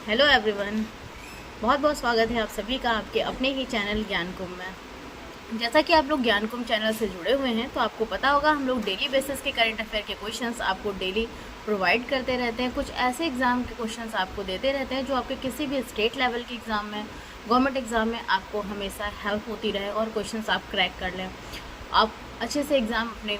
Hello everyone, बहुत बहुत स्वागत है आप सभी का आपके अपने ही चैनल ज्ञान कुंभ में। जैसा कि आप लोग ज्ञान कुंभ चैनल से जुड़े हुए हैं तो आपको पता होगा हम लोग डेली बेसिस के करंट अफेयर के क्वेश्चंस आपको डेली प्रोवाइड करते रहते हैं। कुछ ऐसे एग्ज़ाम के क्वेश्चंस आपको देते रहते हैं जो आपके किसी भी स्टेट लेवल के एग्ज़ाम में, गवर्नमेंट एग्ज़ाम में आपको हमेशा हेल्प होती रहे और क्वेश्चंस आप क्रैक कर लें, आप अच्छे से एग्ज़ाम अपने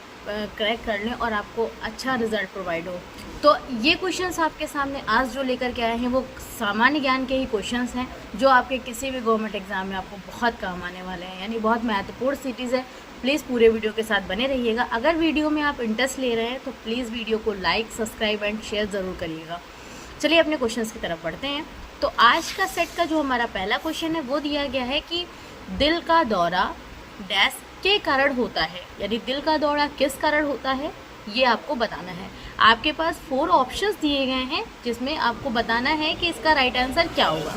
क्रैक कर लें और आपको अच्छा रिजल्ट प्रोवाइड हो। तो ये क्वेश्चंस आपके सामने आज जो लेकर के आए हैं वो सामान्य ज्ञान के ही क्वेश्चंस हैं जो आपके किसी भी गवर्नमेंट एग्ज़ाम में आपको बहुत काम आने वाले हैं, यानी बहुत महत्वपूर्ण सिटीज़ है। प्लीज़ पूरे वीडियो के साथ बने रहिएगा। अगर वीडियो में आप इंटरेस्ट ले रहे हैं तो प्लीज़ वीडियो को लाइक, सब्सक्राइब एंड शेयर ज़रूर करिएगा। चलिए अपने क्वेश्चंस की तरफ बढ़ते हैं। तो आज का सेट का जो हमारा पहला क्वेश्चन है वो दिया गया है कि दिल का दौरा डैश के कारण होता है, यानी दिल का दौरा किस कारण होता है ये आपको बताना है। आपके पास 4 ऑप्शंस दिए गए हैं जिसमें आपको बताना है कि इसका राइट आंसर क्या होगा।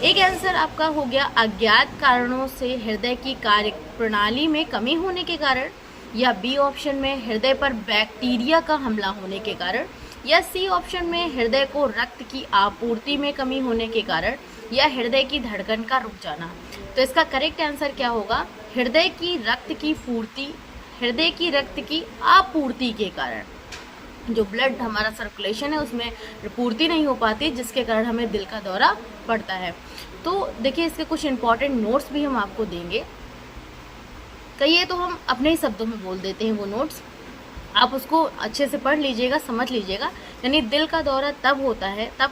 एक आंसर आपका हो गया अज्ञात कारणों से हृदय की कार्य प्रणाली में कमी होने के कारण, या बी ऑप्शन में हृदय पर बैक्टीरिया का हमला होने के कारण, या सी ऑप्शन में हृदय को रक्त की आपूर्ति में कमी होने के कारण, या हृदय की धड़कन का रुक जाना। तो इसका करेक्ट आंसर क्या होगा? हृदय की रक्त की आपूर्ति के कारण, जो ब्लड हमारा सर्कुलेशन है उसमें पूर्ति नहीं हो पाती जिसके कारण हमें दिल का दौरा पड़ता है। तो देखिए इसके कुछ इंपॉर्टेंट नोट्स भी हम आपको देंगे, कई तो हम अपने ही शब्दों में बोल देते हैं वो नोट्स, आप उसको अच्छे से पढ़ लीजिएगा, समझ लीजिएगा। यानी दिल का दौरा तब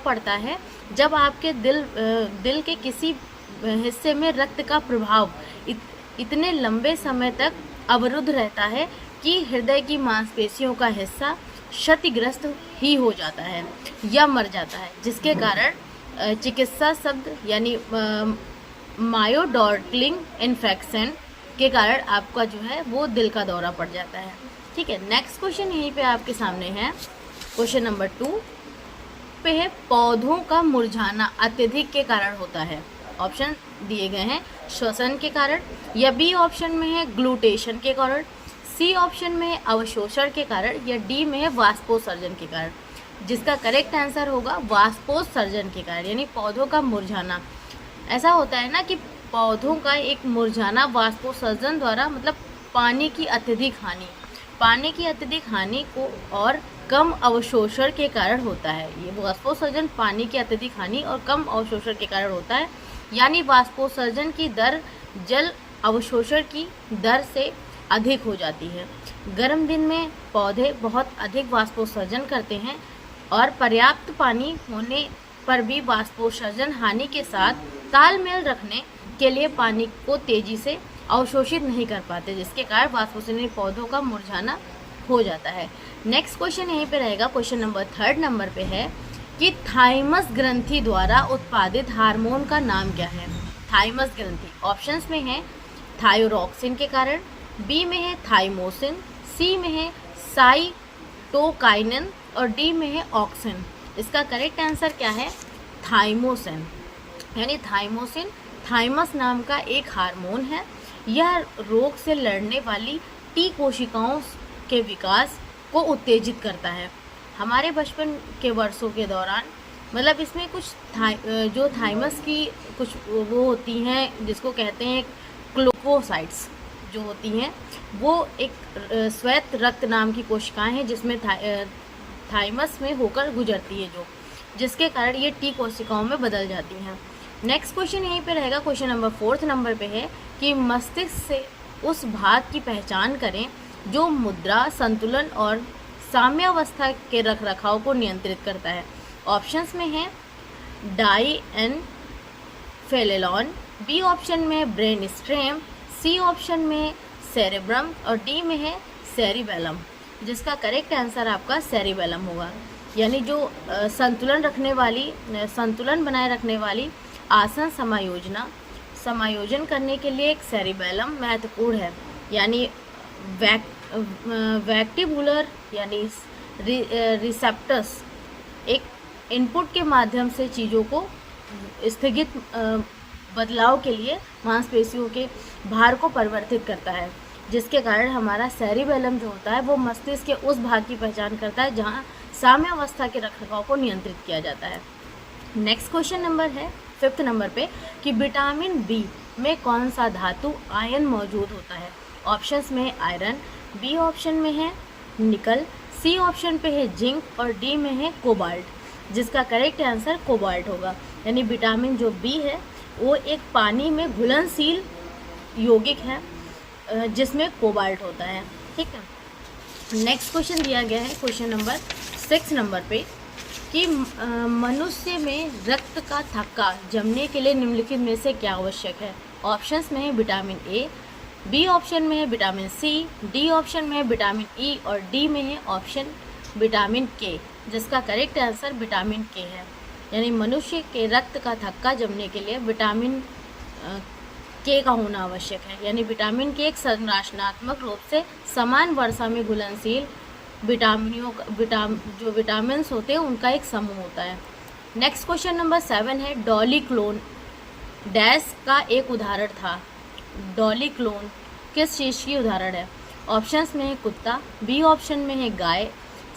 पड़ता है जब आपके दिल के किसी हिस्से में रक्त का प्रभाव इतने लंबे समय तक अवरुद्ध रहता है कि हृदय की मांसपेशियों का हिस्सा क्षतिग्रस्त ही हो जाता है या मर जाता है, जिसके कारण चिकित्सा शब्द यानी मायोडॉर्टलिंग इन्फेक्शन के कारण आपका जो है वो दिल का दौरा पड़ जाता है। ठीक है, नेक्स्ट क्वेश्चन यहीं पे आपके सामने है। क्वेश्चन नंबर 2 पे है पौधों का मुरझाना अत्यधिक के कारण होता है। ऑप्शन दिए गए हैं श्वसन के कारण, या बी ऑप्शन में है ग्लूटेशन के कारण, सी ऑप्शन में है अवशोषण के कारण, या डी में है वाष्पोत्सर्जन के कारण। जिसका करेक्ट आंसर होगा वाष्पोत्सर्जन के कारण, यानी पौधों का मुरझाना। ऐसा होता है ना कि पौधों का एक मुरझाना वाष्पोत्सर्जन द्वारा, मतलब पानी की अत्यधिक हानि को और कम अवशोषण के कारण होता है। ये वाष्पोत्सर्जन पानी की अत्यधिक हानि और कम अवशोषण के कारण होता है, यानी वाष्पोत्सर्जन की दर जल अवशोषण की दर से अधिक हो जाती है। गर्म दिन में पौधे बहुत अधिक वाष्पोत्सर्जन करते हैं और पर्याप्त पानी होने पर भी वाष्पोत्सर्जन हानि के साथ तालमेल रखने के लिए पानी को तेजी से अवशोषित नहीं कर पाते, जिसके कारण वाष्पोत्सर्जन पौधों का मुरझाना हो जाता है। नेक्स्ट क्वेश्चन यहीं पे रहेगा। क्वेश्चन नंबर 3 नंबर पे है कि थाइमस ग्रंथि द्वारा उत्पादित हार्मोन का नाम क्या है? थाइमस ग्रंथि ऑप्शंस में है थायोरॉक्सिन के कारण, बी में है थाइमोसिन, सी में है साइटोकाइनिन और डी में है ऑक्सिन। इसका करेक्ट आंसर क्या है? थाइमोसिन, यानी थाइमोसिन थाइमस नाम का एक हार्मोन है। यह रोग से लड़ने वाली टी कोशिकाओं के विकास को उत्तेजित करता है। हमारे बचपन के वर्षों के दौरान, मतलब इसमें कुछ जो थाइमस की कुछ वो होती हैं जिसको कहते हैं क्लोकोसाइट्स जो होती हैं, वो एक श्वेत रक्त नाम की कोशिकाएं हैं जिसमें थाइमस में होकर गुजरती है, जिसके कारण ये टी कोशिकाओं में बदल जाती हैं। नेक्स्ट क्वेश्चन यहीं पे रहेगा। क्वेश्चन नंबर 4 नंबर पे है कि मस्तिष्क से उस भाग की पहचान करें जो मुद्रा, संतुलन और साम्यावस्था के रखरखाव को नियंत्रित करता है। ऑप्शंस में है डाइएन्फेलेलॉन, बी ऑप्शन में ब्रेन स्टेम, सी ऑप्शन में सेरेब्रम और डी में है सेरिबेलम। जिसका करेक्ट आंसर आपका सेरिबेलम होगा, यानी जो संतुलन बनाए रखने वाली आसन समायोजन करने के लिए एक सेरिबेलम महत्वपूर्ण है, यानी वेस्टिबुलर यानी रिसेप्टर्स एक इनपुट के माध्यम से चीज़ों को स्थगित बदलाव के लिए मांसपेशियों के भार को परिवर्तित करता है, जिसके कारण हमारा सेरिबेलम जो होता है वो मस्तिष्क के उस भाग की पहचान करता है जहाँ साम्यावस्था के रखरखाव को नियंत्रित किया जाता है। नेक्स्ट क्वेश्चन नंबर है 5th नंबर पे कि विटामिन बी में कौन सा धातु आयन मौजूद होता है। ऑप्शंस में है आयरन, बी ऑप्शन में है निकल, सी ऑप्शन पे है जिंक और डी में है कोबाल्ट, जिसका करेक्ट आंसर कोबाल्ट होगा। यानी विटामिन जो बी है वो एक पानी में घुलनशील यौगिक है जिसमें कोबाल्ट होता है। ठीक है, नेक्स्ट क्वेश्चन दिया गया है क्वेश्चन नंबर 6 नंबर पे कि मनुष्य में रक्त का थक्का जमने के लिए निम्नलिखित में से क्या आवश्यक है। ऑप्शंस में है विटामिन ए, बी ऑप्शन में है विटामिन सी, डी ऑप्शन में है विटामिन ई और डी में है ऑप्शन विटामिन के, जिसका करेक्ट आंसर विटामिन के है। यानी मनुष्य के रक्त का थक्का जमने के लिए विटामिन के का होना आवश्यक है। यानी विटामिन के एक संरचनात्मक रूप से समान वर्षा में घुलनशील जो विटामिन्स होते हैं उनका एक समूह होता है। नेक्स्ट क्वेश्चन नंबर 7 है डॉली क्लोन डैश का एक उदाहरण था। डॉली क्लोन किस चीज़ की उदाहरण है। ऑप्शंस में है कुत्ता, बी ऑप्शन में है गाय,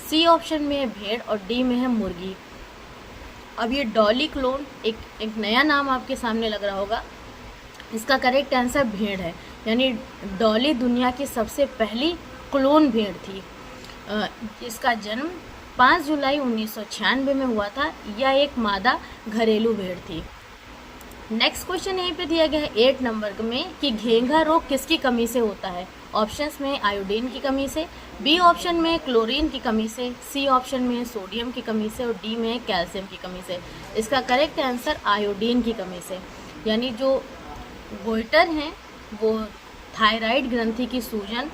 सी ऑप्शन में है भेड़ और डी में है मुर्गी। अब ये डॉली क्लोन एक नया नाम आपके सामने लग रहा होगा। इसका करेक्ट आंसर भेड़ है। यानी डॉली दुनिया की सबसे पहली क्लोन भेड़ थी। इसका जन्म 5 जुलाई 1996 में हुआ था। यह एक मादा घरेलू भेड़ थी। नेक्स्ट क्वेश्चन यहीं पे दिया गया है 8 नंबर में कि घेंघा रोग किसकी कमी से होता है। ऑप्शंस में आयोडीन की कमी से, बी ऑप्शन में क्लोरीन की कमी से, सी ऑप्शन में सोडियम की कमी से और डी में कैल्शियम की कमी से। इसका करेक्ट आंसर आयोडीन की कमी से। यानी जो गोइटर हैं वो थायराइड ग्रंथि की सूजन,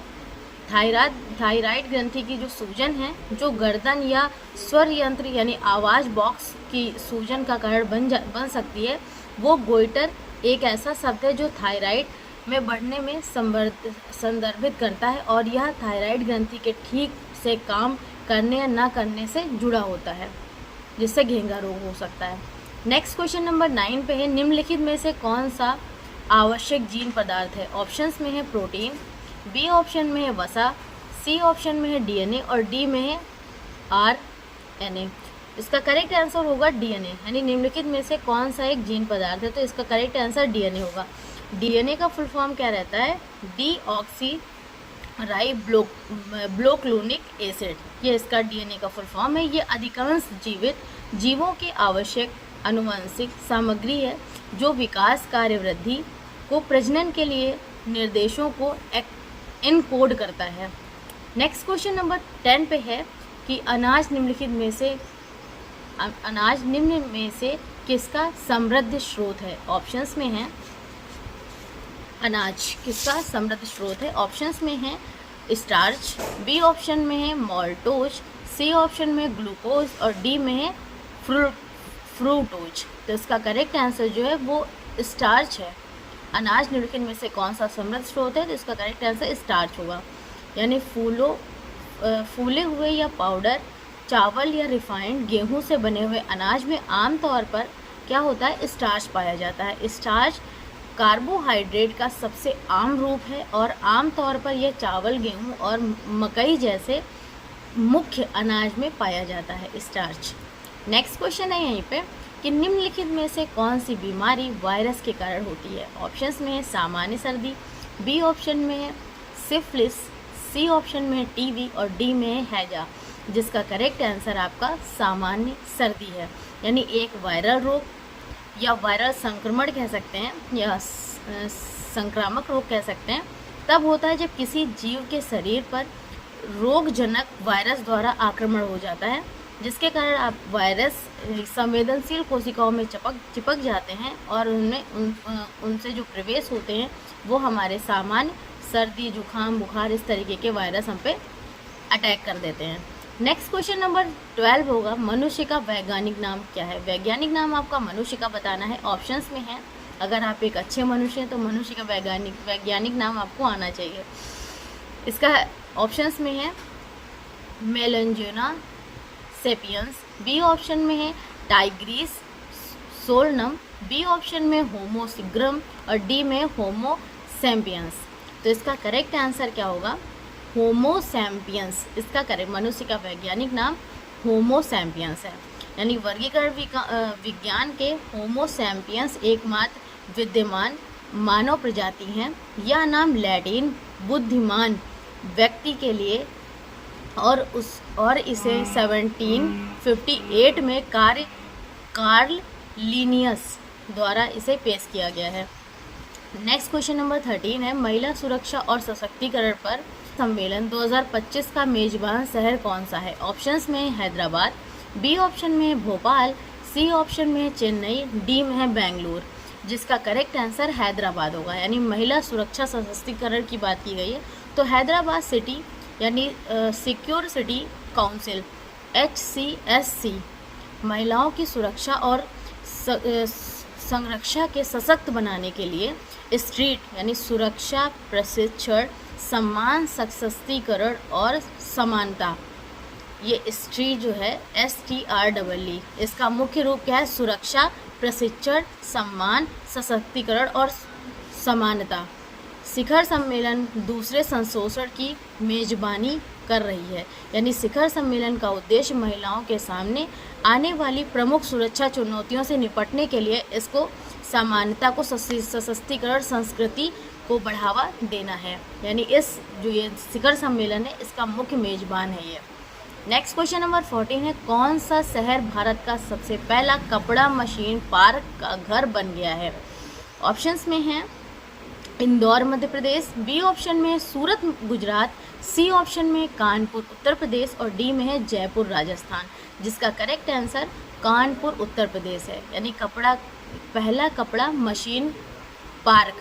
थायराइड ग्रंथि की जो सूजन है जो गर्दन या स्वर यंत्र यानी आवाज़ बॉक्स की सूजन का कारण बन सकती है, वो गोइटर एक ऐसा शब्द है जो थायराइड में बढ़ने में संदर्भित करता है और यह थायराइड ग्रंथि के ठीक से काम करने या ना करने से जुड़ा होता है, जिससे घेंघा रोग हो सकता है। नेक्स्ट क्वेश्चन नंबर 9 पे है निम्नलिखित में से कौन सा आवश्यक जीन पदार्थ है। ऑप्शंस में है प्रोटीन, बी ऑप्शन में है वसा, सी ऑप्शन में है डीएनए और डी में है आरएनए। इसका करेक्ट आंसर होगा डीएनए। यानी निम्नलिखित में से कौन सा एक जीन पदार्थ है, तो इसका करेक्ट आंसर डीएनए होगा। डीएनए का फुल फॉर्म क्या रहता है, डीऑक्सी राइबोन्यूक्लिक एसिड, ये इसका डीएनए का फुल फॉर्म है। ये अधिकांश जीवित जीवों की आवश्यक आनुवंशिक सामग्री है जो विकास कार्य वृद्धि को प्रजनन के लिए निर्देशों को इनकोड करता है। नेक्स्ट क्वेश्चन नंबर 10 पे है कि अनाज निम्न में से किसका समृद्ध स्रोत है। ऑप्शंस में है अनाज किसका समृद्ध स्रोत है। ऑप्शंस में है स्टार्च, बी ऑप्शन में है मॉल्टोज, सी ऑप्शन में ग्लूकोज और डी में है फ्रूटोज। तो इसका करेक्ट आंसर जो है वो स्टार्च है। अनाज निम्नलिखित में से कौन सा समृद्ध स्रोत है, तो इसका करेक्ट आंसर स्टार्च होगा। यानी फूले हुए या पाउडर चावल या रिफाइंड गेहूं से बने हुए अनाज में आमतौर पर क्या होता है, स्टार्च पाया जाता है। स्टार्च कार्बोहाइड्रेट का सबसे आम रूप है और आमतौर पर यह चावल, गेहूं और मकई जैसे मुख्य अनाज में पाया जाता है स्टार्च। नेक्स्ट क्वेश्चन है यहीं पे कि निम्नलिखित में से कौन सी बीमारी वायरस के कारण होती है। ऑप्शंस में है सामान्य सर्दी, बी ऑप्शन में है सिफिलिस, सी ऑप्शन में है टीबी और डी में है हैजा, जिसका करेक्ट आंसर आपका सामान्य सर्दी है। यानी एक वायरल रोग या वायरल संक्रमण कह सकते हैं या संक्रामक रोग कह सकते हैं तब होता है जब किसी जीव के शरीर पर रोगजनक वायरस द्वारा आक्रमण हो जाता है, जिसके कारण आप वायरस संवेदनशील कोशिकाओं में चिपक जाते हैं और उनसे जो प्रवेश होते हैं वो हमारे सामान्य सर्दी, जुखाम, बुखार इस तरीके के वायरस हम पे अटैक कर देते हैं। नेक्स्ट क्वेश्चन नंबर 12 होगा मनुष्य का वैज्ञानिक नाम क्या है। वैज्ञानिक नाम आपका मनुष्य का बताना है। ऑप्शंस में है अगर आप एक अच्छे मनुष्य हैं तो मनुष्य का वैज्ञानिक नाम आपको आना चाहिए। इसका ऑप्शंस में है मेलेंजेना सेपियंस, बी ऑप्शन में है टाइग्रिस सोलनम, बी ऑप्शन में होमो सिग्रम और डी में होमो सैम्पियंस। तो इसका करेक्ट आंसर क्या होगा, होमो सैम्पियंस। इसका करेक्ट मनुष्य का वैज्ञानिक नाम होमो सैम्पियंस है। यानी वर्गीकरण विज्ञान के होमो सैपियंस एकमात्र विद्यमान मानव प्रजाति हैं। यह नाम लैटिन बुद्धिमान व्यक्ति के लिए और इसे 1758 में कार्ल लिनियस द्वारा इसे पेश किया गया है। नेक्स्ट क्वेश्चन नंबर 13 है, महिला सुरक्षा और सशक्तिकरण पर सम्मेलन 2025 का मेजबान शहर कौन सा है? ऑप्शंस में हैदराबाद, बी ऑप्शन में भोपाल, सी ऑप्शन में चेन्नई, डी में है बेंगलुरु। जिसका करेक्ट आंसर हैदराबाद होगा। यानी महिला सुरक्षा सशक्तिकरण की बात की गई है तो हैदराबाद सिटी यानी सिक्योर सिटी काउंसिल HCSC महिलाओं की सुरक्षा और संरक्षा के सशक्त बनाने के लिए स्ट्रीट यानी सुरक्षा प्रशिक्षण सम्मान सशक्तिकरण और समानता, ये स्ट्रीट जो है STREE इसका मुख्य रूप क्या है? सुरक्षा प्रशिक्षण सम्मान सशक्तिकरण और समानता। शिखर सम्मेलन दूसरे संशोधन की मेजबानी कर रही है। यानी शिखर सम्मेलन का उद्देश्य महिलाओं के सामने आने वाली प्रमुख सुरक्षा चुनौतियों से निपटने के लिए इसको समानता को सशक्तिकरण संस्कृति को बढ़ावा देना है। यानी इस जो ये शिखर सम्मेलन है इसका मुख्य मेजबान है ये। नेक्स्ट क्वेश्चन नंबर 14 है, कौन सा शहर भारत का सबसे पहला कपड़ा मशीन पार्क का घर बन गया है? ऑप्शंस में है इंदौर मध्य प्रदेश, बी ऑप्शन में सूरत गुजरात, सी ऑप्शन में कानपुर उत्तर प्रदेश और डी में है जयपुर राजस्थान। जिसका करेक्ट आंसर कानपुर उत्तर प्रदेश है। यानी पहला कपड़ा मशीन पार्क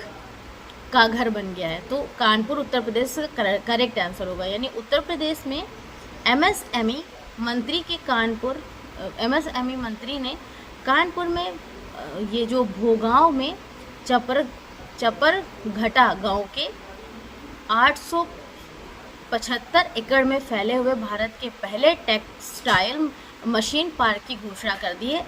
का घर बन गया है तो कानपुर उत्तर प्रदेश करेक्ट आंसर होगा। यानी उत्तर प्रदेश में MSME मंत्री ने कानपुर में ये जो भोगांव में चपर घटा गांव के 875 एकड़ में फैले हुए भारत के पहले टेक्सटाइल मशीन पार्क की घोषणा कर दी है।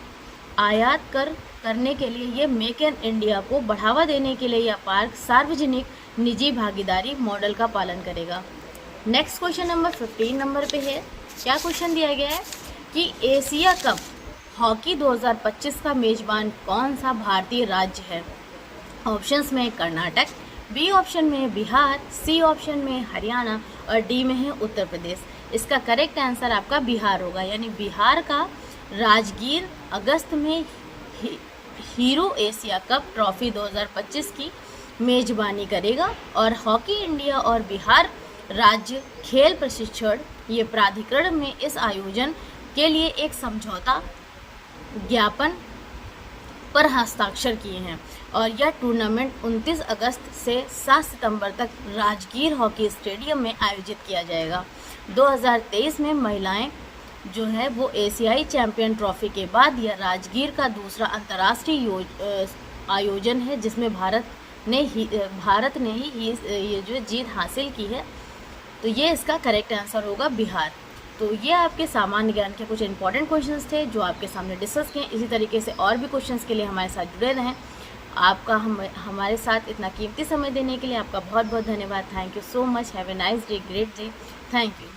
आयात करने के लिए ये मेक इन इंडिया को बढ़ावा देने के लिए यह पार्क सार्वजनिक निजी भागीदारी मॉडल का पालन करेगा। नेक्स्ट क्वेश्चन नंबर 15 नंबर पे है। क्या क्वेश्चन दिया गया है कि एशिया कप हॉकी 2025 का मेजबान कौन सा भारतीय राज्य है? ऑप्शंस में कर्नाटक, बी ऑप्शन में बिहार, सी ऑप्शन में हरियाणा और डी में है उत्तर प्रदेश। इसका करेक्ट आंसर आपका बिहार होगा। यानी बिहार का राजगीर अगस्त में हीरो एशिया कप ट्रॉफी 2025 की मेजबानी करेगा और हॉकी इंडिया और बिहार राज्य खेल प्रशिक्षण ये प्राधिकरण में इस आयोजन के लिए एक समझौता ज्ञापन पर हस्ताक्षर किए हैं और यह टूर्नामेंट 29 अगस्त से 7 सितंबर तक राजगीर हॉकी स्टेडियम में आयोजित किया जाएगा। 2023 में महिलाएं जो है वो एशियाई चैंपियन ट्रॉफी के बाद यह राजगीर का दूसरा अंतर्राष्ट्रीय आयोजन है जिसमें भारत ने ही ये जो जीत हासिल की है। तो ये इसका करेक्ट आंसर होगा बिहार। तो ये आपके सामान्य ज्ञान के कुछ इंपॉर्टेंट क्वेश्चंस थे जो आपके सामने डिस्कस किए। इसी तरीके से और भी क्वेश्चंस के लिए हमारे साथ जुड़े रहें। आपका हमारे साथ इतना कीमती समय देने के लिए आपका बहुत बहुत धन्यवाद। Thank you so much. Have a nice day, great day. Thank you.